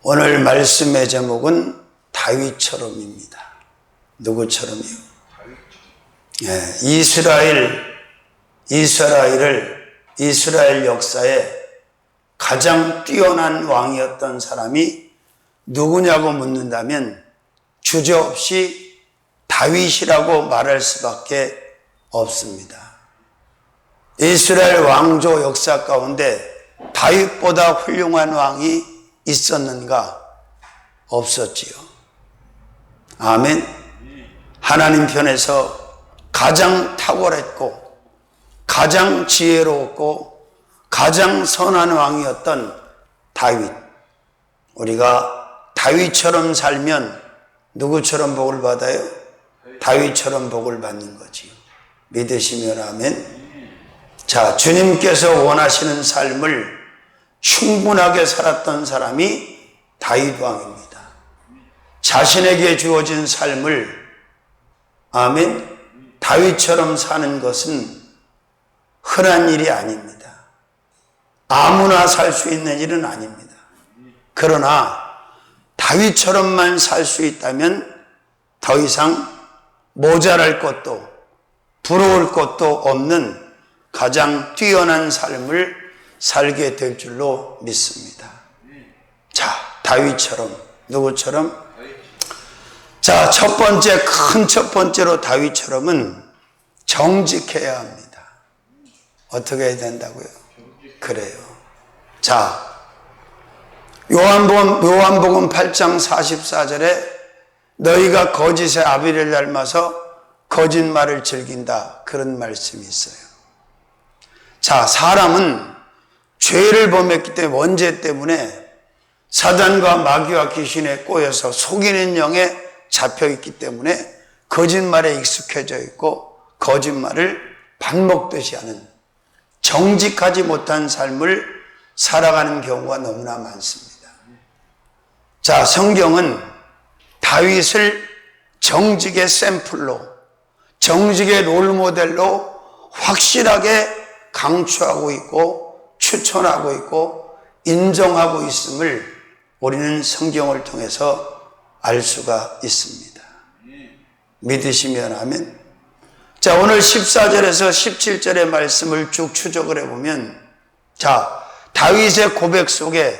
오늘 말씀의 제목은 다윗처럼입니다. 누구처럼이요? 이스라엘 역사에 가장 뛰어난 왕이었던 사람이 누구냐고 묻는다면 주저없이 다윗이라고 말할 수밖에 없습니다. 이스라엘 왕조 역사 가운데 다윗보다 훌륭한 왕이 있었는가? 없었지요. 아멘. 하나님 편에서 가장 탁월했고 가장 지혜로웠고 가장 선한 왕이었던 다윗. 우리가 다윗처럼 살면 누구처럼 복을 받아요? 다윗처럼 복을 받는 거지요. 믿으시면 아멘. 자, 주님께서 원하시는 삶을 충분하게 살았던 사람이 다윗 왕입니다. 자신에게 주어진 삶을 아멘 다윗처럼 사는 것은 흔한 일이 아닙니다. 아무나 살 수 있는 일은 아닙니다. 그러나 다윗처럼만 살 수 있다면 더 이상 모자랄 것도 부러울 것도 없는 가장 뛰어난 삶을 살게 될 줄로 믿습니다. 자, 다윗처럼, 누구처럼? 자, 첫 번째로 다윗처럼은 정직해야 합니다. 어떻게 해야 된다고요? 그래요. 자, 요한복음 8장 44절에 너희가 거짓의 아비를 닮아서 거짓말을 즐긴다. 그런 말씀이 있어요. 자, 사람은 죄를 범했기 때문에 원죄 때문에 사단과 마귀와 귀신에 꼬여서 속이는 영에 잡혀있기 때문에 거짓말에 익숙해져 있고 거짓말을 밥 먹듯이 하는 정직하지 못한 삶을 살아가는 경우가 너무나 많습니다. 자, 성경은 다윗을 정직의 샘플로 정직의 롤모델로 확실하게 강추하고 있고 추천하고 있고 인정하고 있음을 우리는 성경을 통해서 알 수가 있습니다. 믿으시면 아멘. 자, 오늘 14절에서 17절의 말씀을 쭉 추적을 해보면 자, 다윗의 고백 속에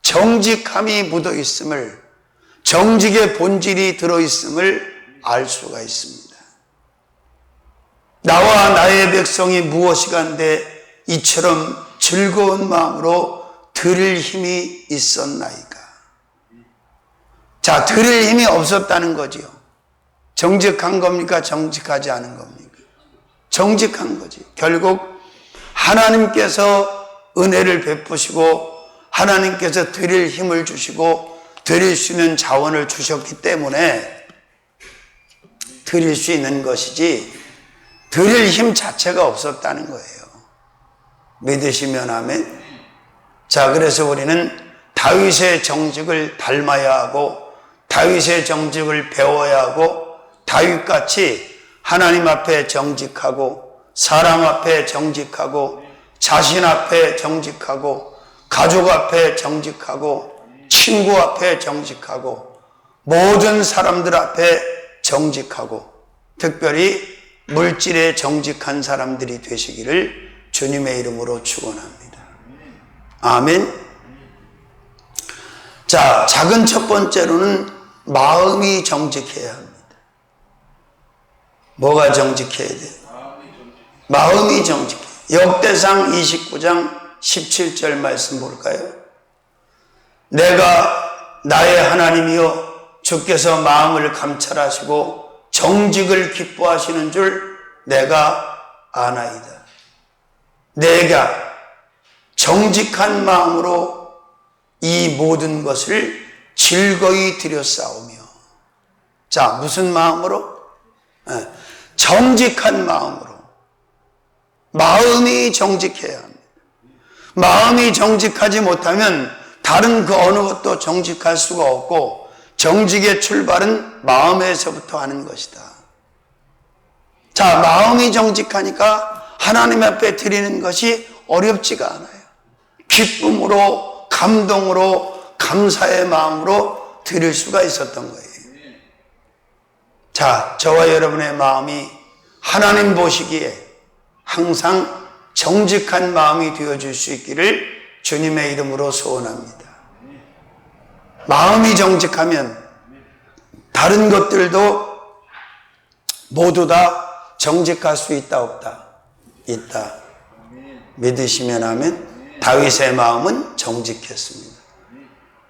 정직함이 묻어 있음을 정직의 본질이 들어있음을 알 수가 있습니다. 나와 나의 백성이 무엇이간데 이처럼 즐거운 마음으로 들을 힘이 있었나이까. 자, 들을 힘이 없었다는 거지요. 정직한 겁니까? 정직하지 않은 겁니까? 정직한 거지. 결국 하나님께서 은혜를 베푸시고 하나님께서 드릴 힘을 주시고 드릴 수 있는 자원을 주셨기 때문에 드릴 수 있는 것이지 드릴 힘 자체가 없었다는 거예요. 믿으시면 아멘. 자, 그래서 우리는 다윗의 정직을 닮아야 하고 다윗의 정직을 배워야 하고 다윗같이 하나님 앞에 정직하고 사람 앞에 정직하고 자신 앞에 정직하고 가족 앞에 정직하고 친구 앞에 정직하고 모든 사람들 앞에 정직하고 특별히 물질에 정직한 사람들이 되시기를 주님의 이름으로 축원합니다. 아멘. 자, 작은 첫 번째로는 마음이 정직해야 합니다. 뭐가 정직해야 돼요? 마음이 정직해요. 역대상 29장 17절 말씀 볼까요? 내가 나의 하나님이여 주께서 마음을 감찰하시고 정직을 기뻐하시는 줄 내가 아나이다. 내가 정직한 마음으로 이 모든 것을 즐거이 드렸사오며. 자, 무슨 마음으로? 정직한 마음으로. 마음이 정직해야 합니다. 마음이 정직하지 못하면 다른 그 어느 것도 정직할 수가 없고 정직의 출발은 마음에서부터 하는 것이다. 자, 마음이 정직하니까 하나님 앞에 드리는 것이 어렵지가 않아요. 기쁨으로 감동으로 감사의 마음으로 드릴 수가 있었던 거예요. 자, 저와 여러분의 마음이 하나님 보시기에 항상 정직한 마음이 되어줄 수 있기를 주님의 이름으로 소원합니다. 마음이 정직하면 다른 것들도 모두 다 정직할 수 있다 없다? 있다. 믿으시면 아멘. 다윗의 마음은 정직했습니다.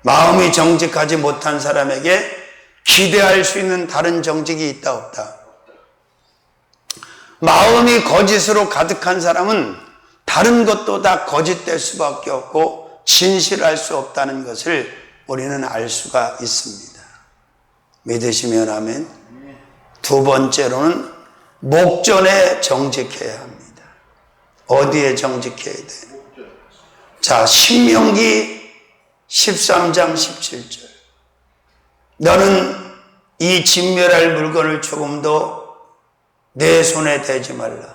마음이 정직하지 못한 사람에게 기대할 수 있는 다른 정직이 있다 없다? 마음이 거짓으로 가득한 사람은 다른 것도 다 거짓될 수밖에 없고 진실할 수 없다는 것을 우리는 알 수가 있습니다. 믿으시면 아멘. 두 번째로는 목전에 정직해야 합니다. 어디에 정직해야 돼요? 자, 신명기 13장 17절. 너는 이 진멸할 물건을 조금도 내 손에 대지 말라.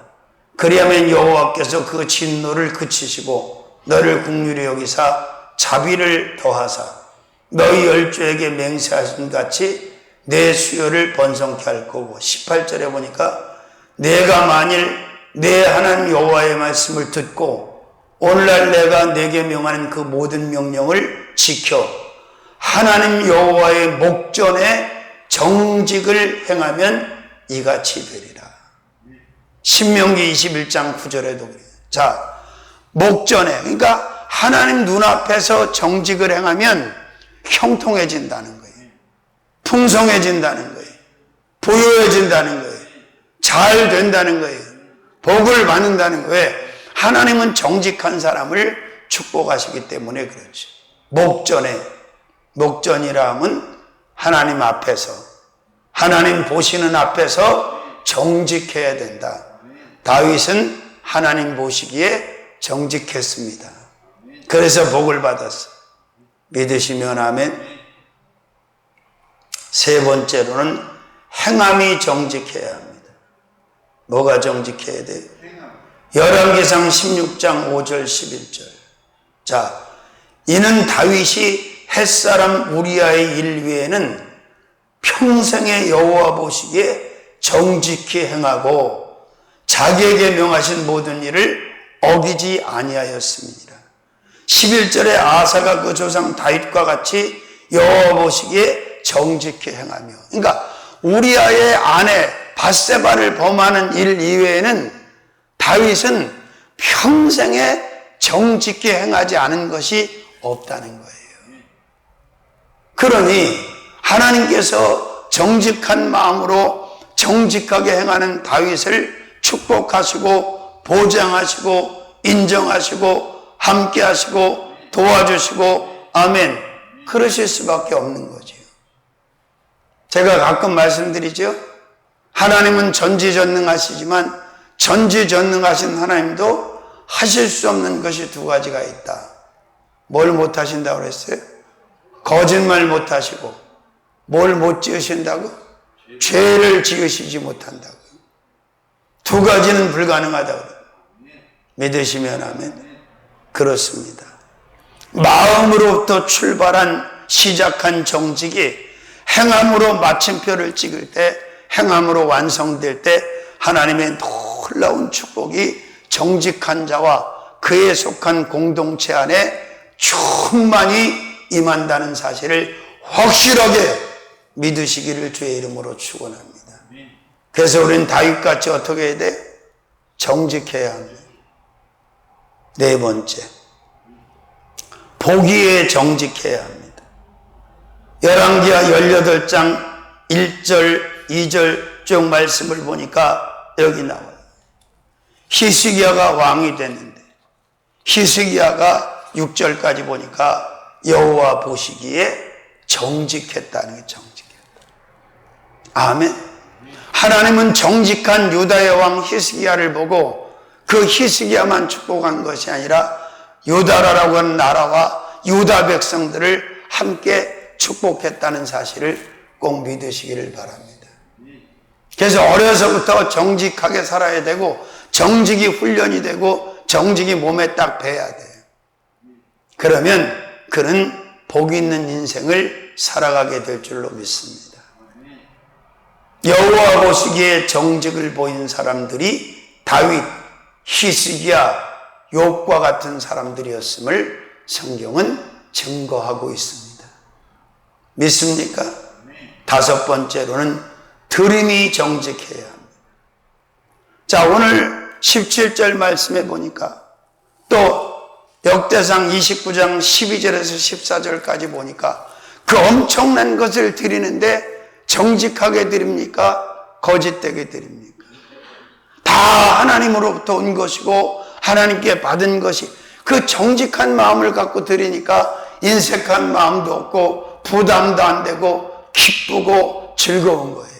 그리하면 여호와께서 그 진노를 그치시고 너를 긍휼히 여기사 자비를 더하사 너희 열조에게 맹세하신 같이 내 수요를 번성케 할 거고, 18절에 보니까 내가 만일 내 하나님 여호와의 말씀을 듣고 오늘날 내가 내게 명하는 그 모든 명령을 지켜 하나님 여호와의 목전에 정직을 행하면 이같이 되리라. 신명기 21장 9절에도 그래요. 자, 목전에, 그러니까 하나님 눈앞에서 정직을 행하면 형통해진다는 거예요. 풍성해진다는 거예요. 부유해진다는 거예요. 잘 된다는 거예요. 복을 받는다는 거예요. 왜? 하나님은 정직한 사람을 축복하시기 때문에 그렇지. 목전에, 목전이라 하면 하나님 앞에서, 하나님 보시는 앞에서 정직해야 된다. 다윗은 하나님 보시기에 정직했습니다. 그래서 복을 받았어. 믿으시면 아멘. 세 번째로는 행함이 정직해야 합니다. 뭐가 정직해야 돼요? 열왕기상 16장 5절 11절. 자, 이는 다윗이 햇사람 우리아의 일 외에는 평생의 여호와 보시기에 정직히 행하고 자기에게 명하신 모든 일을 어기지 아니하였습니다. 11절에 아사가 그 조상 다윗과 같이 여호와 보시기에 정직히 행하며, 그러니까 우리아의 아내 밧세바를 범하는 일 이외에는 다윗은 평생에 정직히 행하지 않은 것이 없다는 거예요. 그러니 하나님께서 정직한 마음으로 정직하게 행하는 다윗을 축복하시고 보장하시고 인정하시고 함께하시고 도와주시고 아멘, 그러실 수밖에 없는 거죠. 제가 가끔 말씀드리죠. 하나님은 전지전능하시지만 전지전능하신 하나님도 하실 수 없는 것이 두 가지가 있다. 뭘 못하신다고 그랬어요? 거짓말 못하시고 뭘 못 지으신다고? 죄를 지으시지 못한다고. 두 가지는 불가능하다고. 믿으시면 아멘. 그렇습니다. 마음으로부터 출발한 시작한 정직이 행함으로 마침표를 찍을 때, 행함으로 완성될 때 하나님의 놀라운 축복이 정직한 자와 그에 속한 공동체 안에 충만히 임한다는 사실을 확실하게 믿으시기를 주의 이름으로 축원합니다. 그래서 우리는 다윗같이 어떻게 해야 돼? 정직해야 합니다. 네 번째, 보기에 정직해야 합니다. 열왕기하 18장 1절 2절 쭉 말씀을 보니까 여기 나와요. 히스기야가 왕이 됐는데 히스기야가 6절까지 보니까 여호와 보시기에 정직했다는 게 정직했다. 아멘. 하나님은 정직한 유다의 왕 히스기야를 보고 그 히스기야만 축복한 것이 아니라 유다라고 하는 나라와 유다 백성들을 함께 축복했다는 사실을 꼭 믿으시기를 바랍니다. 그래서 어려서부터 정직하게 살아야 되고 정직이 훈련이 되고 정직이 몸에 딱 배야 돼요. 그러면 그는 복 있는 인생을 살아가게 될 줄로 믿습니다. 여호와 보시기에 정직을 보인 사람들이 다윗, 히스기야, 욥과 같은 사람들이었음을 성경은 증거하고 있습니다. 믿습니까? 다섯 번째로는 들음이 정직해야 합니다. 자, 오늘 17절 말씀해 보니까 또 역대상 29장 12절에서 14절까지 보니까 그 엄청난 것을 드리는데 정직하게 드립니까? 거짓되게 드립니까? 다 하나님으로부터 온 것이고 하나님께 받은 것이 그 정직한 마음을 갖고 드리니까 인색한 마음도 없고 부담도 안 되고 기쁘고 즐거운 거예요.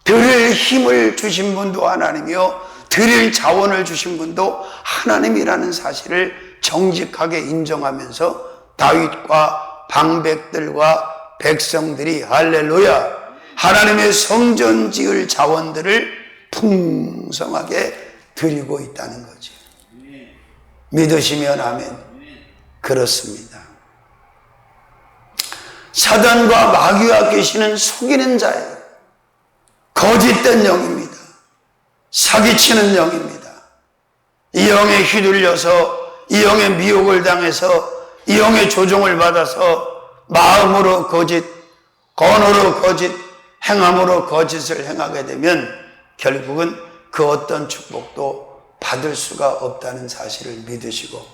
드릴 힘을 주신 분도 하나님이요 드릴 자원을 주신 분도 하나님이라는 사실을 정직하게 인정하면서 다윗과 방백들과 백성들이 할렐루야 하나님의 성전 지을 자원들을 풍성하게 드리고 있다는 거죠. 믿으시면 아멘. 그렇습니다. 사단과 마귀와 귀신은 속이는 자예요. 거짓된 영입니다. 사기치는 영입니다. 이 영에 휘둘려서 이 영의 미혹을 당해서 이 영의 조종을 받아서 마음으로 거짓, 언어로 거짓, 행함으로 거짓을 행하게 되면 결국은 그 어떤 축복도 받을 수가 없다는 사실을 믿으시고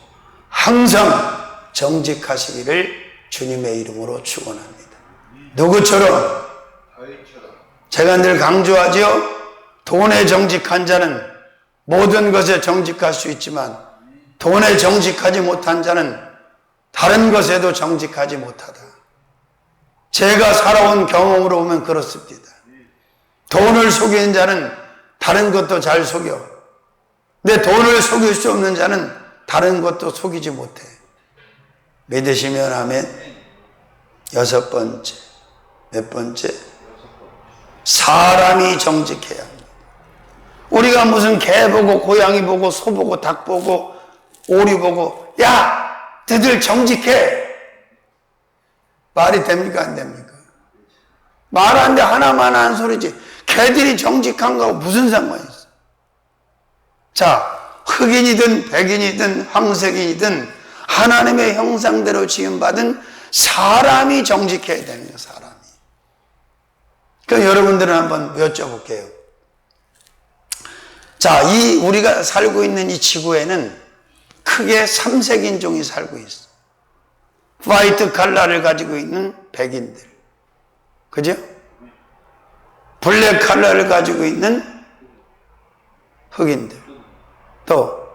항상 정직하시기를 주님의 이름으로 축원합니다. 누구처럼? 제가 늘 강조하죠. 돈에 정직한 자는 모든 것에 정직할 수 있지만 돈에 정직하지 못한 자는 다른 것에도 정직하지 못하다. 제가 살아온 경험으로 보면 그렇습니다. 돈을 속이는 자는 다른 것도 잘 속여. 근데 돈을 속일 수 없는 자는 다른 것도 속이지 못해. 믿으시면 아멘. 여섯 번째. 몇 번째? 사람이 정직해야 합니다. 우리가 무슨 개 보고 고양이 보고 소 보고 닭 보고 오리 보고 야 너희들 정직해 말이 됩니까 안 됩니까? 말 안 돼 하나만 하는 소리지 개들이 정직한 거하고 무슨 상관이 있어? 자 흑인이든 백인이든 황색인이든 하나님의 형상대로 지음받은 사람이 정직해야 되는 거예요. 사람이. 그럼 여러분들은 한번 여쭤볼게요. 자, 우리가 살고 있는 이 지구에는 크게 3색 인종이 살고 있어. 화이트 칼라를 가지고 있는 백인들. 그죠? 블랙 칼라를 가지고 있는 흑인들. 또,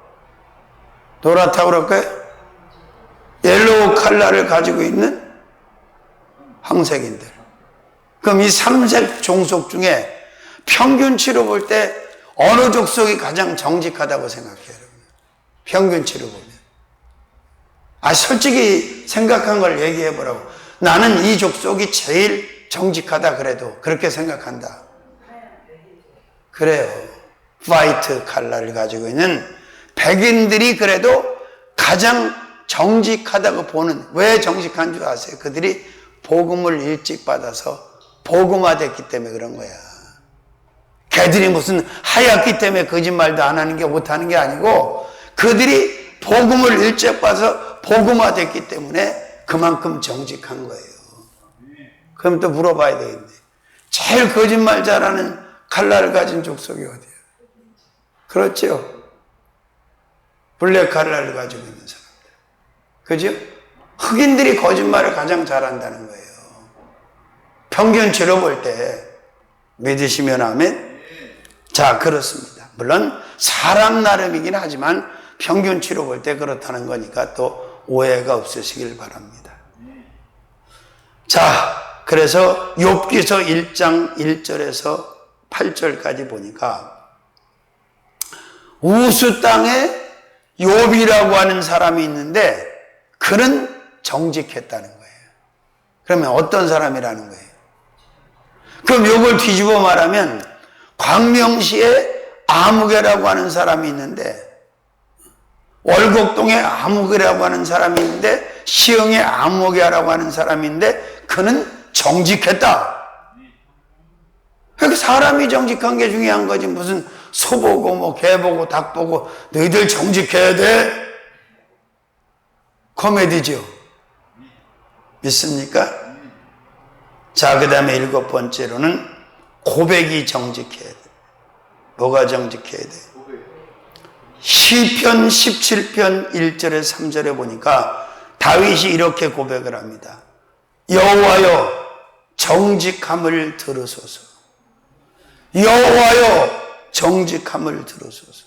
노랗다고 그럴까요? 옐로우 칼라를 가지고 있는 황색인들. 그럼 이 3색 종속 중에 평균치로 볼 때 어느 족속이 가장 정직하다고 생각해요, 여러분? 평균치로 보면. 솔직히 생각한 걸 얘기해 보라고. 나는 이 족속이 제일 정직하다 그래도 그렇게 생각한다. 그래요. 화이트 칼라를 가지고 있는 백인들이 그래도 가장 정직하다고 보는, 왜 정직한 줄 아세요? 그들이 복음을 일찍 받아서 복음화됐기 때문에 그런 거야. 걔들이 무슨 하얗기 때문에 거짓말도 안 하는 게 못하는 게 아니고 그들이 복음을 일찍 봐서 복음화됐기 때문에 그만큼 정직한 거예요. 그럼 또 물어봐야 되겠네. 제일 거짓말 잘하는 칼라를 가진 족속이 어디예요? 그렇죠. 블랙 칼라를 가지고 있는 사람들. 그죠? 흑인들이 거짓말을 가장 잘한다는 거예요. 평균치로 볼 때. 믿으시면 아멘? 자, 그렇습니다. 물론 사람 나름이긴 하지만 평균치로 볼 때 그렇다는 거니까 또 오해가 없으시길 바랍니다. 자, 그래서 욥기서 1장 1절에서 8절까지 보니까 우스 땅에 욥이라고 하는 사람이 있는데 그는 정직했다는 거예요. 그러면 어떤 사람이라는 거예요? 그럼 욥을 뒤집어 말하면 광명시에 아무개라고 하는 사람이 있는데 월곡동에 아무개라고 하는 사람이 있는데, 시흥에 아무개라고 하는 사람인데 그는 정직했다. 그러니까 사람이 정직한 게 중요한 거지. 무슨 소 보고 뭐 개 보고 닭 보고 너희들 정직해야 돼. 코미디죠. 믿습니까? 자, 그 다음에 7번째로는 고백이 정직해야 돼. 뭐가 정직해야 돼? 시편 17편 1절에 3절에 보니까 다윗이 이렇게 고백을 합니다. 여호와여 정직함을 들으소서. 여호와여 정직함을 들으소서.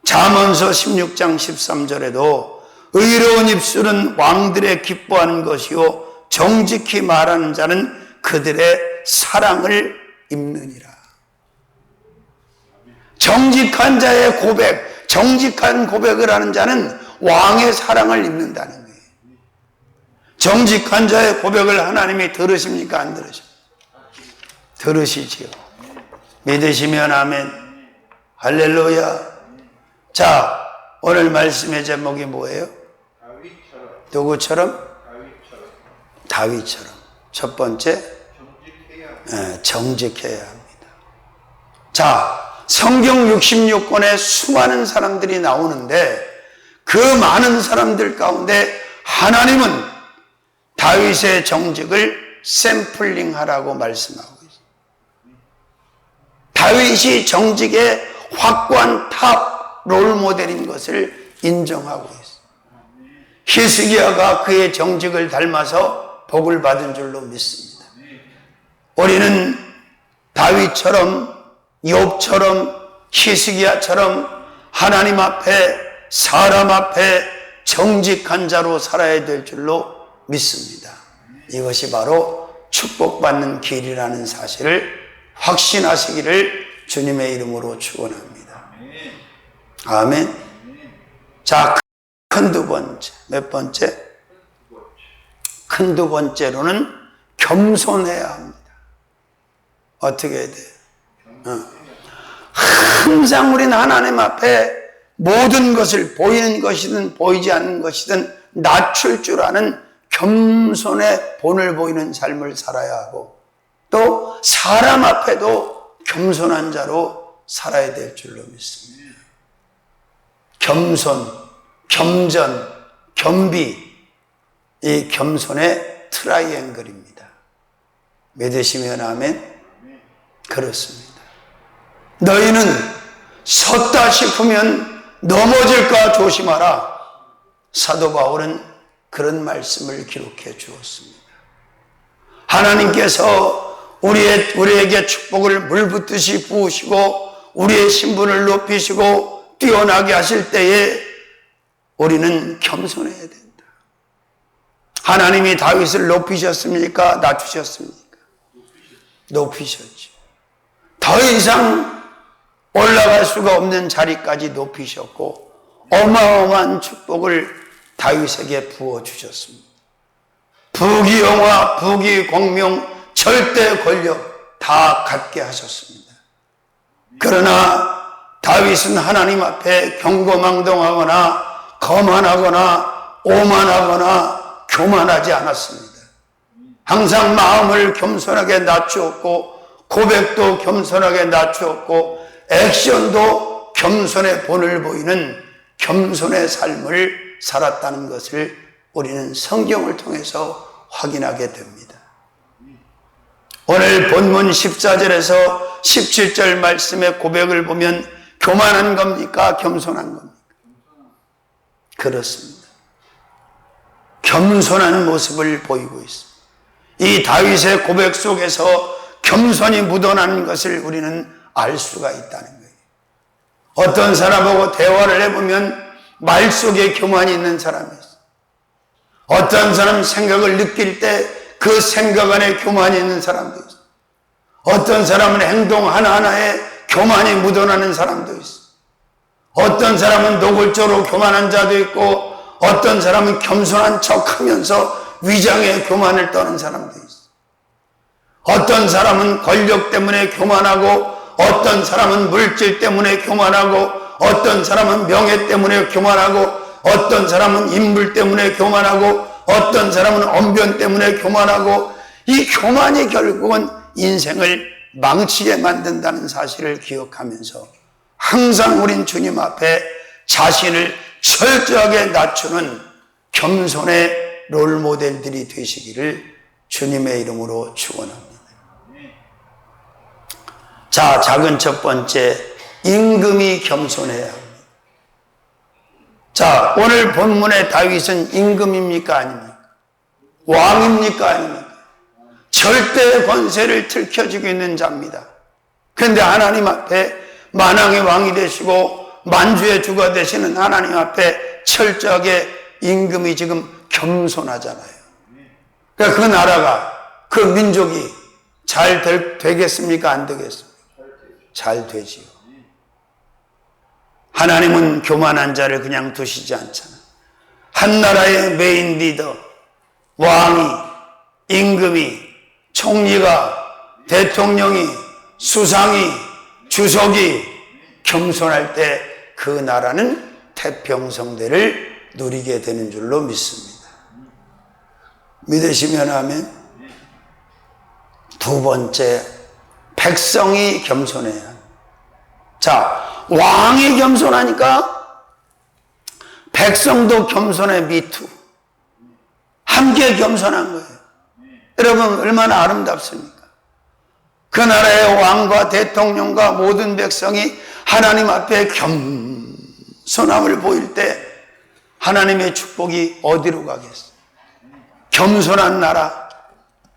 잠언서 16장 13절에도 의로운 입술은 왕들의 기뻐하는 것이요 정직히 말하는 자는 그들의 사랑을 입느니라. 정직한 자의 고백, 정직한 고백을 하는 자는 왕의 사랑을 입는다는 거예요. 정직한 자의 고백을 하나님이 들으십니까? 안 들으십니까? 들으시지요. 믿으시면 아멘. 할렐루야. 자, 오늘 말씀의 제목이 뭐예요? 누구처럼? 다윗처럼. 첫 번째, 정직해야 합니다. 자, 성경 66권에 수많은 사람들이 나오는데 그 많은 사람들 가운데 하나님은 다윗의 정직을 샘플링하라고 말씀하고 있습니다. 다윗이 정직의 확고한 탑 롤모델인 것을 인정하고 있습니다. 히스기야가 그의 정직을 닮아서 복을 받은 줄로 믿습니다. 우리는 다윗처럼, 욥처럼, 히스기야처럼 하나님 앞에, 사람 앞에 정직한 자로 살아야 될 줄로 믿습니다. 이것이 바로 축복받는 길이라는 사실을 확신하시기를 주님의 이름으로 축원합니다. 아멘. 자, 큰 두 번째. 몇 번째? 큰 두 번째로는 겸손해야 합니다. 어떻게 해야 돼요? 항상 우리는 하나님 앞에 모든 것을 보이는 것이든 보이지 않는 것이든 낮출 줄 아는 겸손의 본을 보이는 삶을 살아야 하고 또 사람 앞에도 겸손한 자로 살아야 될 줄로 믿습니다. 겸손, 겸전, 겸비, 이 겸손의 트라이앵글입니다. 믿으시면 아멘? 그렇습니다. 너희는 섰다 싶으면 넘어질까 조심하라. 사도 바울은 그런 말씀을 기록해 주었습니다. 하나님께서 우리에게 축복을 물붓듯이 부으시고 우리의 신분을 높이시고 뛰어나게 하실 때에 우리는 겸손해야 된다. 하나님이 다윗을 높이셨습니까? 낮추셨습니까? 높이셨죠. 더 이상 올라갈 수가 없는 자리까지 높이셨고 어마어마한 축복을 다윗에게 부어주셨습니다. 부귀영화, 부귀공명, 절대 권력 다 갖게 하셨습니다. 그러나 다윗은 하나님 앞에 경거망동하거나 거만하거나 오만하거나 교만하지 않았습니다. 항상 마음을 겸손하게 낮추었고 고백도 겸손하게 낮추었고 액션도 겸손의 본을 보이는 겸손의 삶을 살았다는 것을 우리는 성경을 통해서 확인하게 됩니다. 오늘 본문 14절에서 17절 말씀의 고백을 보면 교만한 겁니까? 겸손한 겁니까? 그렇습니다. 겸손한 모습을 보이고 있습니다. 이 다윗의 고백 속에서 겸손이 묻어나는 것을 우리는 알 수가 있다는 거예요. 어떤 사람하고 대화를 해보면 말 속에 교만이 있는 사람이 있어요. 어떤 사람 생각을 느낄 때 그 생각 안에 교만이 있는 사람도 있어요. 어떤 사람은 행동 하나하나에 교만이 묻어나는 사람도 있어요. 어떤 사람은 노골적으로 교만한 자도 있고 어떤 사람은 겸손한 척하면서 위장에 교만을 떠는 사람도 있어요. 어떤 사람은 권력 때문에 교만하고 어떤 사람은 물질 때문에 교만하고 어떤 사람은 명예 때문에 교만하고, 어떤 사람은 인물 때문에 교만하고, 어떤 사람은 언변 때문에 교만하고, 이 교만이 결국은 인생을 망치게 만든다는 사실을 기억하면서 항상 우린 주님 앞에 자신을 철저하게 낮추는 겸손의 롤모델들이 되시기를 주님의 이름으로 축원합니다. 자, 작은 첫 번째, 임금이 겸손해야 합니다. 자, 오늘 본문의 다윗은 임금입니까? 아닙니까? 왕입니까? 아닙니까? 절대 권세를 들켜지고 있는 자입니다. 그런데 하나님 앞에 만왕의 왕이 되시고 만주의 주가 되시는 하나님 앞에 철저하게 임금이 지금 겸손하잖아요. 그러니까 그 나라가, 그 민족이 잘 되겠습니까? 안 되겠습니까? 잘 되지요. 하나님은 교만한 자를 그냥 두시지 않잖아. 한 나라의 메인 리더, 왕이, 임금이, 총리가, 대통령이, 수상이, 주석이 겸손할 때 그 나라는 태평성대를 누리게 되는 줄로 믿습니다. 믿으시면 아멘. 두 번째, 백성이 겸손해야 합니다. 자, 왕이 겸손하니까 백성도 겸손해. 미투. 함께 겸손한 거예요. 여러분, 얼마나 아름답습니까? 그 나라의 왕과 대통령과 모든 백성이 하나님 앞에 겸손함을 보일 때 하나님의 축복이 어디로 가겠어요? 겸손한 나라,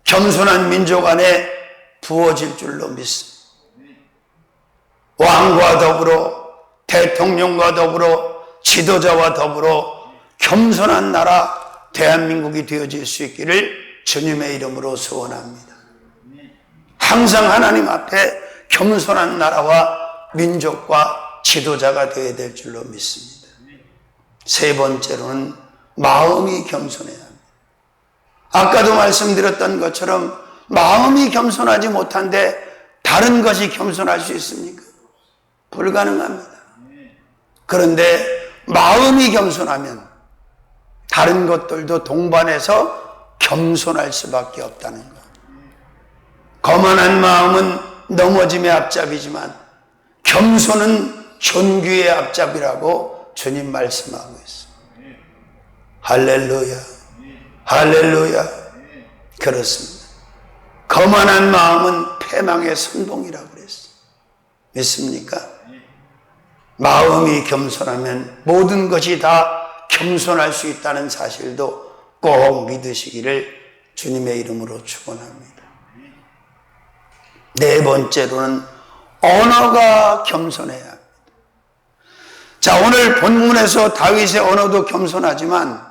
겸손한 민족 안에 부어질 줄로 믿습니다. 왕과 더불어, 대통령과 더불어, 지도자와 더불어 겸손한 나라 대한민국이 되어질 수 있기를 주님의 이름으로 소원합니다. 항상 하나님 앞에 겸손한 나라와 민족과 지도자가 되어야 될 줄로 믿습니다. 세 번째로는 마음이 겸손해야 합니다. 아까도 말씀드렸던 것처럼 마음이 겸손하지 못한데 다른 것이 겸손할 수 있습니까? 불가능합니다. 그런데 마음이 겸손하면 다른 것들도 동반해서 겸손할 수밖에 없다는 것. 거만한 마음은 넘어짐의 앞잡이지만 겸손은 존귀의 앞잡이라고 주님 말씀하고 있습니다. 할렐루야, 할렐루야. 그렇습니다. 거만한 마음은 패망의 선봉이라고 그랬어요. 믿습니까? 마음이 겸손하면 모든 것이 다 겸손할 수 있다는 사실도 꼭 믿으시기를 주님의 이름으로 축원합니다. 네 번째로는 언어가 겸손해야 합니다. 자, 오늘 본문에서 다윗의 언어도 겸손하지만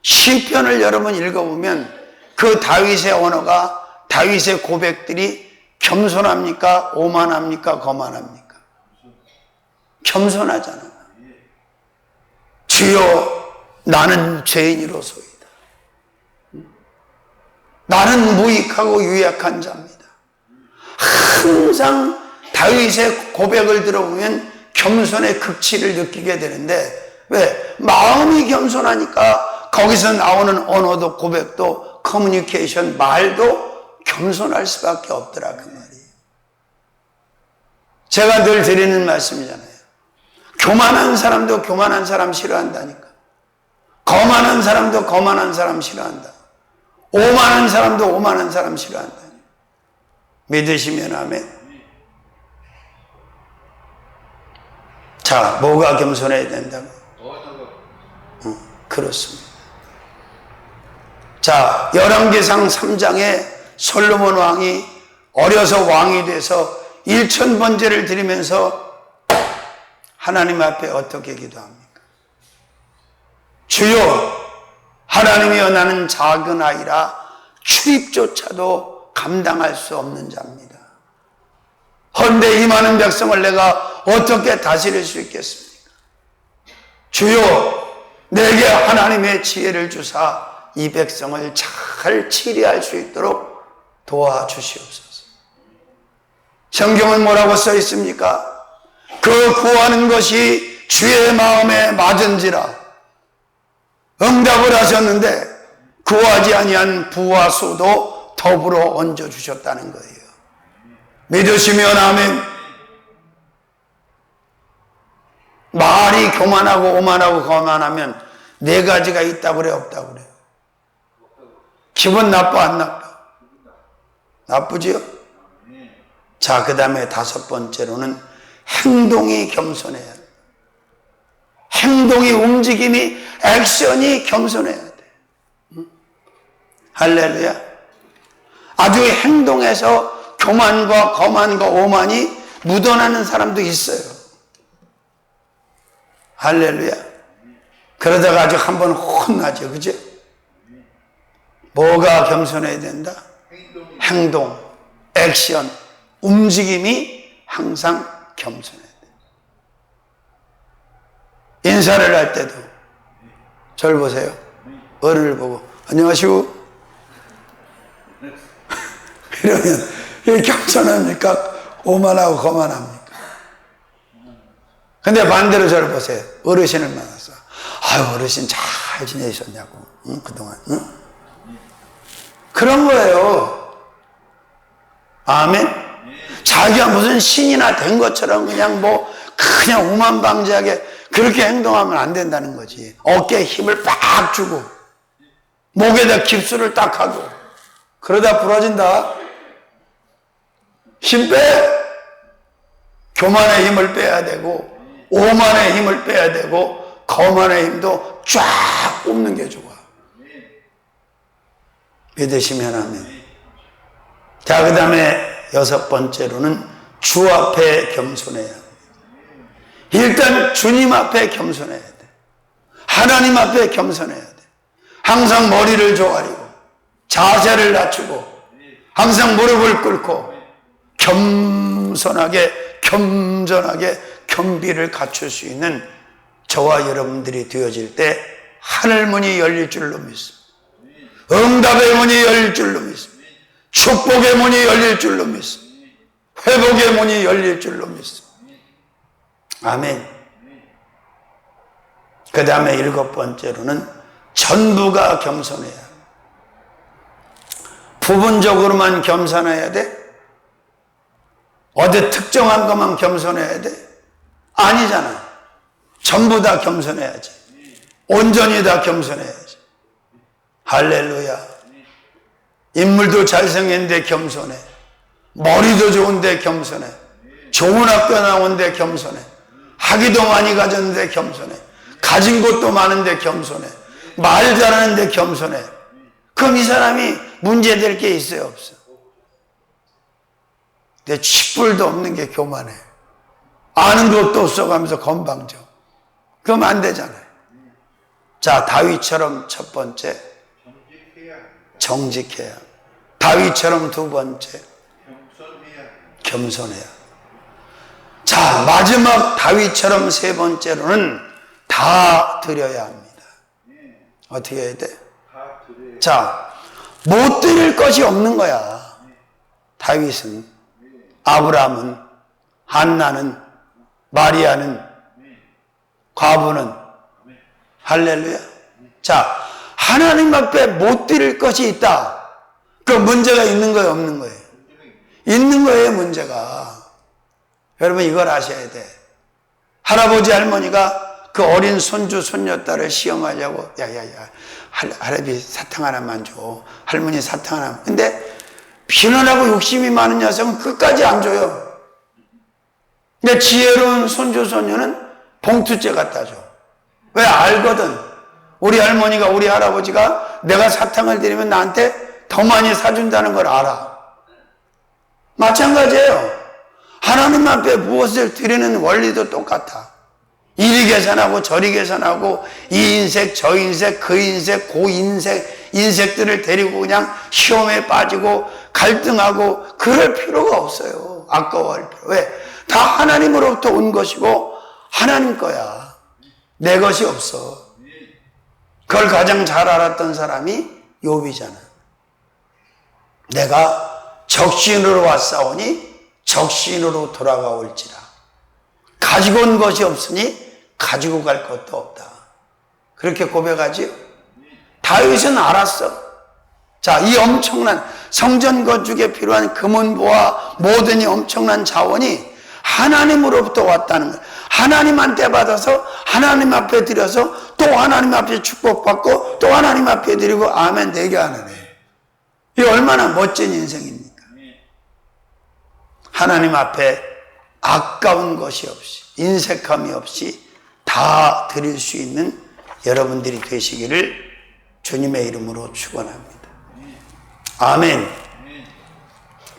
시편을 여러분 읽어보면 그 다윗의 언어가, 다윗의 고백들이 겸손합니까? 오만합니까? 거만합니까? 겸손하잖아요. 주여, 나는 죄인이로소이다. 나는 무익하고 유약한 자입니다. 항상 다윗의 고백을 들어보면 겸손의 극치를 느끼게 되는데, 왜? 마음이 겸손하니까 거기서 나오는 언어도, 고백도, 커뮤니케이션, 말도 겸손할 수밖에 없더라, 그 말이에요. 제가 늘 드리는 말씀이잖아요. 교만한 사람도 교만한 사람 싫어한다니까. 거만한 사람도 거만한 사람 싫어한다. 오만한 사람도 오만한 사람 싫어한다. 믿으시면 아멘. 자, 뭐가 겸손해야 된다고? 그렇습니다. 자, 열왕기상 3장에 솔로몬 왕이 어려서 왕이 돼서 1000번제를 드리면서 하나님 앞에 어떻게 기도합니까? 주여, 하나님이여, 나는 작은 아이라 출입조차도 감당할 수 없는 자입니다. 헌데 이 많은 백성을 내가 어떻게 다스릴 수 있겠습니까? 주여, 내게 하나님의 지혜를 주사 이 백성을 잘 치리할 수 있도록 도와주시옵소서. 성경은 뭐라고 써 있습니까? 그 구하는 것이 주의 마음에 맞은지라 응답을 하셨는데 구하지 아니한 부와 수도 더불어 얹어 주셨다는 거예요. 믿으시면 아멘. 말이 교만하고 오만하고 거만하면 네 가지가 있다고 그래 없다고 그래? 기분 나빠 안 나빠? 나쁘지요? 자, 그 다음에 다섯 번째로는 행동이 겸손해야 돼. 행동이, 움직임이, 액션이 겸손해야 돼. 할렐루야. 아주 행동에서 교만과 거만과 오만이 묻어나는 사람도 있어요. 할렐루야. 그러다가 아주 한번 혼나죠. 그죠? 뭐가 겸손해야 된다? 행동, 액션, 움직임이 항상 겸손해야 돼. 인사를 할 때도 저를 보세요. 어른을 보고 안녕하시오. 이러면 이게 겸손합니까? 오만하고 거만합니까? 근데 반대로 저를 보세요. 어르신을 만났어. 아유, 어르신 잘 지내셨냐고. 응? 그동안. 응? 그런 거예요. 아멘? 자기가 무슨 신이나 된 것처럼 그냥 그냥 오만방지하게 그렇게 행동하면 안 된다는 거지. 어깨에 힘을 빡 주고, 목에다 깁스를 딱 하고, 그러다 부러진다. 힘 빼! 교만의 힘을 빼야 되고, 오만의 힘을 빼야 되고, 거만의 힘도 쫙 뽑는 게 좋아. 믿으시면 아멘. 자, 그 다음에 여섯 번째로는 주 앞에 겸손해야 돼. 일단 주님 앞에 겸손해야 돼. 하나님 앞에 겸손해야 돼. 항상 머리를 조아리고 자세를 낮추고 항상 무릎을 꿇고 겸손하게 겸손하게 겸비를 갖출 수 있는 저와 여러분들이 되어질 때 하늘문이 열릴 줄로 믿습니다. 응답의 문이 열릴 줄로 믿습니다. 축복의 문이 열릴 줄로 믿습니다. 회복의 문이 열릴 줄로 믿습니다. 아멘. 그 다음에 일곱 번째로는 전부가 겸손해야 돼. 부분적으로만 겸손해야 돼? 어디 특정한 것만 겸손해야 돼? 아니잖아. 전부 다 겸손해야지. 온전히 다 겸손해야지. 할렐루야. 인물도 잘생겼는데 겸손해. 머리도 좋은데 겸손해. 좋은 학교 나온데 겸손해. 학위도 많이 가졌는데 겸손해. 가진 것도 많은데 겸손해. 말 잘하는데 겸손해. 그럼 이 사람이 문제될 게 있어요, 없어? 근데 쥐뿔도 없는 게 교만해. 아는 것도 없어가면서 건방져. 그럼 안 되잖아요. 자, 다윗처럼 첫 번째 정직해야. 다윗처럼 두 번째 겸손해야. 자, 마지막 다윗처럼 세 번째로는 다 드려야 합니다. 어떻게 해야 돼? 자, 못 드릴 것이 없는 거야. 다윗은, 아브라함은, 한나는, 마리아는, 과부는. 할렐루야. 자, 하나님 앞에 못 드릴 것이 있다. 그 문제가 있는 거예요, 없는 거예요? 있는 거예요, 문제가. 여러분 이걸 아셔야 돼. 할아버지 할머니가 그 어린 손주 손녀딸을 시험하려고 야야야 할아버지 사탕 하나만 줘. 할머니 사탕 하나만. 근데 비난하고 욕심이 많은 녀석은 끝까지 안 줘요. 근데 지혜로운 손주 손녀는 봉투째 갖다 줘. 왜? 알거든. 우리 할머니가 우리 할아버지가 내가 사탕을 드리면 나한테 더 많이 사준다는 걸 알아. 마찬가지예요. 하나님 앞에 무엇을 드리는 원리도 똑같아. 이리 계산하고 저리 계산하고 이 인색 저 인색 그 인색 고 인색들을 데리고 그냥 시험에 빠지고 갈등하고 그럴 필요가 없어요. 아까워할 필요. 왜? 다 하나님으로부터 온 것이고 하나님 거야. 내 것이 없어. 그걸 가장 잘 알았던 사람이 욥이잖아. 내가 적신으로 왔사오니 적신으로 돌아가올지라. 가지고 온 것이 없으니 가지고 갈 것도 없다. 그렇게 고백하지요. 다윗은 알았어. 자, 이 엄청난 성전 건축에 필요한 금은보와 모든 이 엄청난 자원이 하나님으로부터 왔다는 거예요. 하나님한테 받아서 하나님 앞에 드려서 또 하나님 앞에 축복받고 또 하나님 앞에 드리고 아멘 되게 하는 애. 이 얼마나 멋진 인생입니까? 하나님 앞에 아까운 것이 없이 인색함이 없이 다 드릴 수 있는 여러분들이 되시기를 주님의 이름으로 축원합니다. 아멘.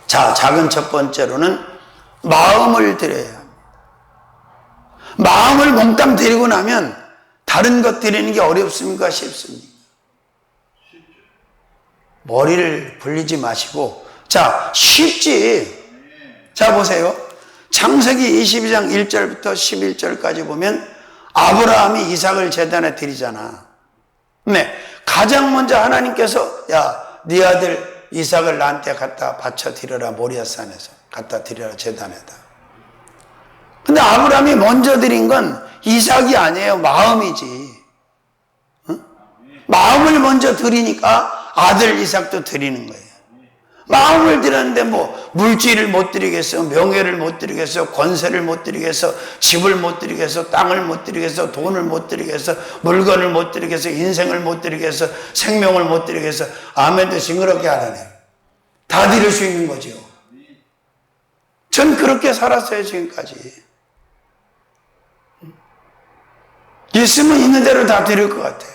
자, 작은 첫 번째로는 마음을 드려야 합니다. 마음을 몽땅 드리고 나면 다른 것 드리는 게 어렵습니까? 쉽습니까? 머리를 굴리지 마시고, 자, 쉽지. 자, 보세요. 창세기 22장 1절부터 11절까지 보면 아브라함이 이삭을 제단에 드리잖아. 네. 가장 먼저 하나님께서 야, 네 아들 이삭을 나한테 갖다 바쳐 드려라. 모리아산에서 갖다 드려라. 제단에다. 근데 아브라함이 먼저 드린 건 이삭이 아니에요. 마음이지. 응? 마음을 먼저 드리니까 아들 이삭도 드리는 거예요. 마음을 드렸는데 뭐 물질을 못 드리겠어, 명예를 못 드리겠어, 권세를 못 드리겠어, 집을 못 드리겠어, 땅을 못 드리겠어, 돈을 못 드리겠어, 물건을 못 드리겠어, 인생을 못 드리겠어, 생명을 못 드리겠어. 아멘도 징그럽게 하라네. 다 드릴 수 있는 거죠. 전 그렇게 살았어요, 지금까지. 있으면 있는 대로 다 드릴 것 같아.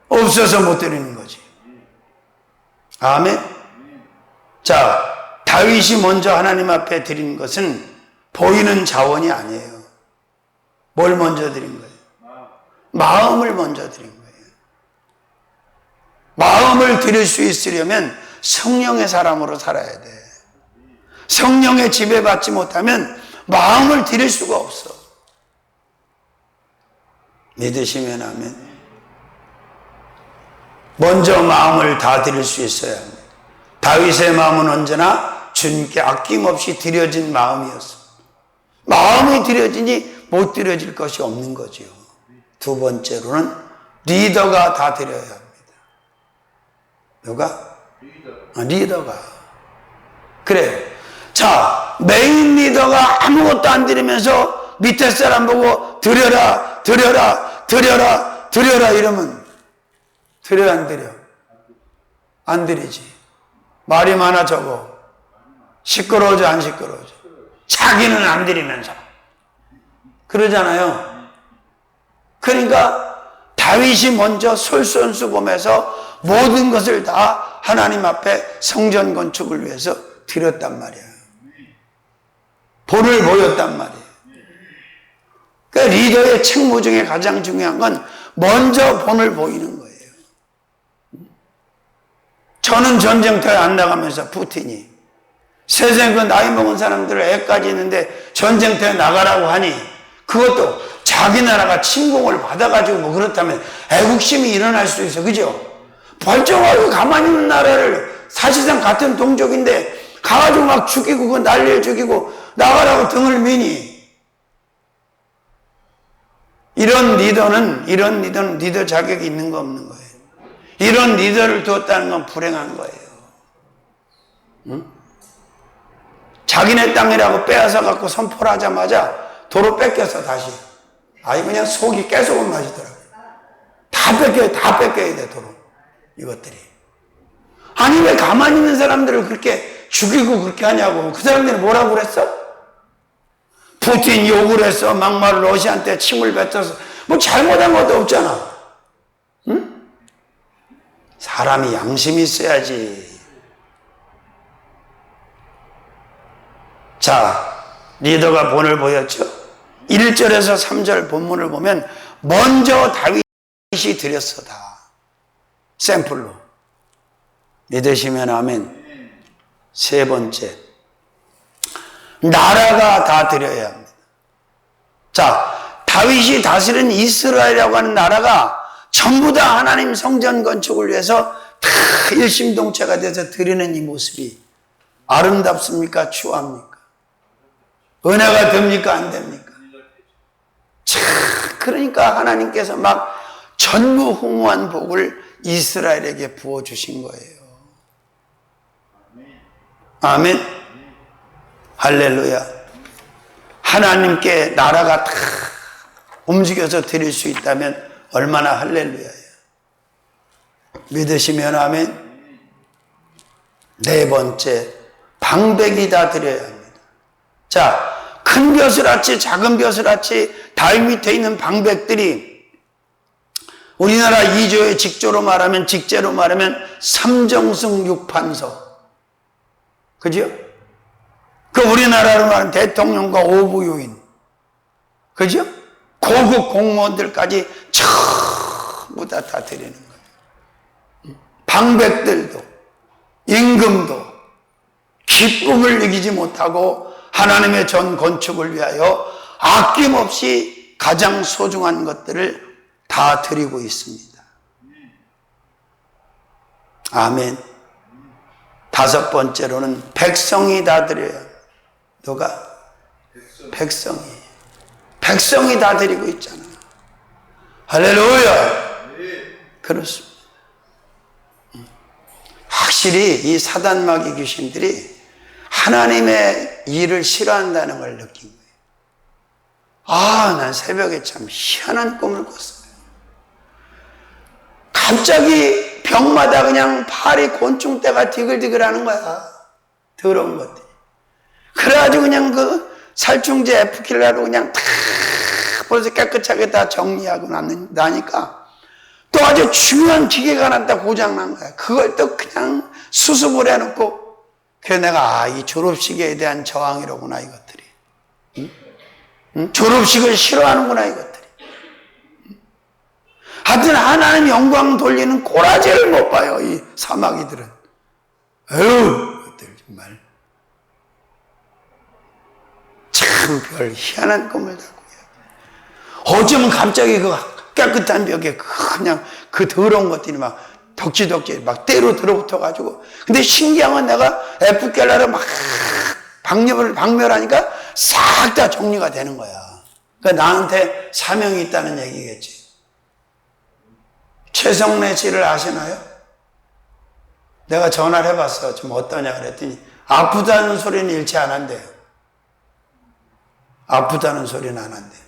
없어서 못 드리는 거지. 아멘. 자, 다윗이 먼저 하나님 앞에 드린 것은 보이는 자원이 아니에요. 뭘 먼저 드린 거예요? 마음을 먼저 드린 거예요. 마음을 드릴 수 있으려면 성령의 사람으로 살아야 돼. 성령의 지배받지 못하면 마음을 드릴 수가 없어. 믿으시면 아멘. 먼저 마음을 다 드릴 수 있어야 합니다. 다윗의 마음은 언제나 주님께 아낌없이 드려진 마음이었어. 마음이 드려지니 못 드려질 것이 없는 거지요. 두 번째로는 리더가 다 드려야 합니다. 누가? 리더가. 그래. 자, 메인 리더가 아무것도 안 드리면서 밑에 사람 보고 드려라, 드려라, 드려라, 드려라 이러면 드려 안 드려? 안 드리지. 말이 많아 적어. 시끄러워져 안 시끄러워져? 자기는 안 드리면서 그러잖아요. 그러니까 다윗이 먼저 솔선수범해서 모든 것을 다 하나님 앞에 성전 건축을 위해서 드렸단 말이야. 본을 보였단 말이에요. 그러니까 리더의 책무 중에 가장 중요한 건 먼저 본을 보이는 거예요. 저는 전쟁터에 안 나가면서 푸틴이 세상 그 나이 먹은 사람들을 애까지 있는데 전쟁터에 나가라고 하니 그것도 자기 나라가 침공을 받아가지고 뭐 그렇다면 애국심이 일어날 수 있어. 그죠? 벌쩡하고 가만히 있는 나라를 사실상 같은 동족인데 가가지고 막 죽이고 그 난리를 죽이고 나가라고 등을 미니. 이런 리더는 리더 자격이 있는 거 없는 거예요. 이런 리더를 두었다는 건 불행한 거예요. 응? 자기네 땅이라고 빼앗아 갖고 선포를 하자마자 도로 뺏겨서 다시. 아니 그냥 속이 깨소금 맛이더라고요. 다 뺏겨야 돼 도로. 이것들이. 아니 왜 가만히 있는 사람들을 그렇게 죽이고 그렇게 하냐고. 그 사람들이 뭐라고 그랬어? 푸틴 욕을 했어. 막말 러시아한테 침을 뱉어서. 뭐 잘못한 것도 없잖아. 응? 사람이 양심이 있어야지. 자, 리더가 본을 보였죠. 1절에서 3절 본문을 보면 먼저 다윗이 드렸어 다. 샘플로. 믿으시면 아멘. 세 번째, 나라가 다 드려야 합니다. 자, 다윗이 다스린 이스라엘이라고 하는 나라가 전부 다 하나님 성전 건축을 위해서 다 일심동체가 돼서 드리는 이 모습이 아름답습니까? 추합니까? 은혜가 됩니까? 안 됩니까? 그러니까 하나님께서 막 전무후무한 복을 이스라엘에게 부어주신 거예요. 아멘. 할렐루야. 하나님께 나라가 다 움직여서 드릴 수 있다면 얼마나 할렐루야예요. 믿으시면 아멘. 네 번째, 방백이 다 드려야 합니다. 자, 큰 벼슬아치, 작은 벼슬아치, 다윗 밑에 있는 방백들이 우리나라 2조의 직조로 말하면, 직제로 말하면 삼정승 육판서. 그죠? 그 우리나라로 말하면 대통령과 오부요인. 그죠? 고급 공무원들까지 전부 다 드리는 거예요. 방백들도, 임금도 기쁨을 이기지 못하고 하나님의 전 건축을 위하여 아낌없이 가장 소중한 것들을 다 드리고 있습니다. 아멘. 다섯 번째로는 백성이 다 드려요. 누가? 백성이. 백성이 다 드리고 있잖아. 할렐루야. 그렇습니다. 확실히 이 사단마귀 귀신들이 하나님의 일을 싫어한다는 걸 느낀 거예요. 아, 난 새벽에 참 희한한 꿈을 꿨어요. 갑자기 벽마다 그냥 파리 곤충떼가 디글디글하는 거야. 더러운 것들이. 그래가지고 그냥 그 살충제 F킬러로 그냥 탁 벌써 깨끗하게 다 정리하고 나니까 또 아주 중요한 기계가 하나 딱 고장난 거야. 그걸 또 그냥 수습을 해놓고, 그래서 내가, 이 졸업식에 대한 저항이로구나, 이것들이. 응? 졸업식을 싫어하는구나, 이것들이. 하여튼 하나님 영광 돌리는 꼬라지를 못 봐요, 이 사마귀들은. 에휴, 이것들 정말. 참 별 희한한 꿈을 다 꾸요. 어쩌면 갑자기 그 깨끗한 벽에 그냥 그 더러운 것들이 막 덕지덕지 막 때로 들어붙어가지고, 근데 신기한 건 내가 F켈러를 막 박멸하니까 싹 다 정리가 되는 거야. 그러니까 나한테 사명이 있다는 얘기겠지. 최성래 씨를 아시나요? 내가 전화를 해봤어. 좀 어떠냐 그랬더니 아프다는 소리는 일체 안 한대요. 아프다는 소리는 안 한대요.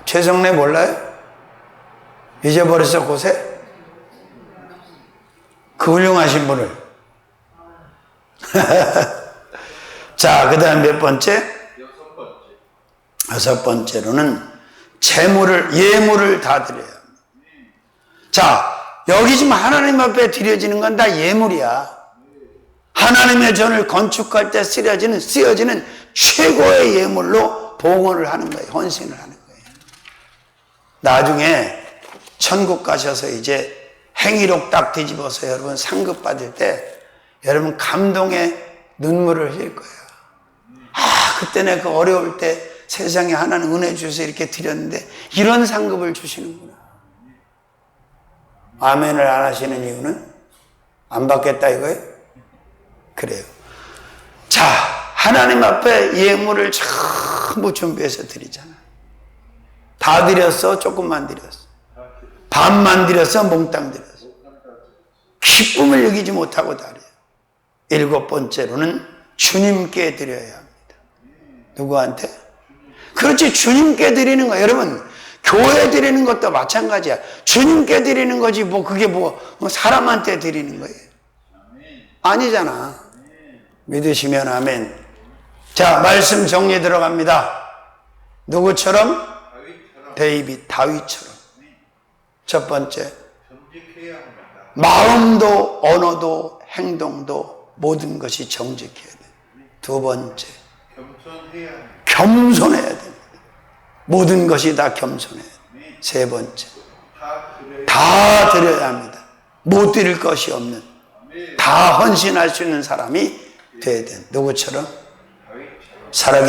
최성래 몰라요? 잊어버렸어, 곳에? 그 훌륭하신 분을. 자, 그 다음 몇 번째? 여섯 번째로는 예물을 다 드려야 합니다. 자, 여기 지금 하나님 앞에 드려지는 건 다 예물이야. 하나님의 전을 건축할 때 쓰여지는 최고의 예물로 봉헌을 하는 거예요. 헌신을 하는 거예요. 나중에 천국 가셔서 이제 행위록 딱 뒤집어서 여러분 상급 받을 때 여러분 감동의 눈물을 흘릴 거예요. 아, 그때 내가 그 어려울 때 세상에 하나님 은혜 주셔서 이렇게 드렸는데 이런 상급을 주시는구나. 아멘을 안 하시는 이유는 안 받겠다 이거예요? 그래요. 자, 하나님 앞에 예물을 전부 준비해서 드리잖아. 다 드렸어? 조금만 드렸어? 반만 드렸어? 몽땅 드렸어? 기쁨을 여기지 못하고 다려요. 일곱 번째로는 주님께 드려야 합니다. 누구한테? 그렇지, 주님께 드리는 거야. 여러분, 교회 드리는 것도 마찬가지야. 주님께 드리는 거지, 그게 사람한테 드리는 거예요. 아니잖아. 믿으시면 아멘. 자, 말씀 정리 들어갑니다. 누구처럼? 다윗처럼. 첫 번째, 마음도 언어도 행동도 모든 것이 정직해야 돼. 두 번째, 겸손해야 됩니다. 모든 것이 다 겸손해야 돼. 세 번째, 다 드려야 합니다. 못 드릴 것이 없는, 다 헌신할 수 있는 사람이 돼야 돼. 누구처럼? 살아계신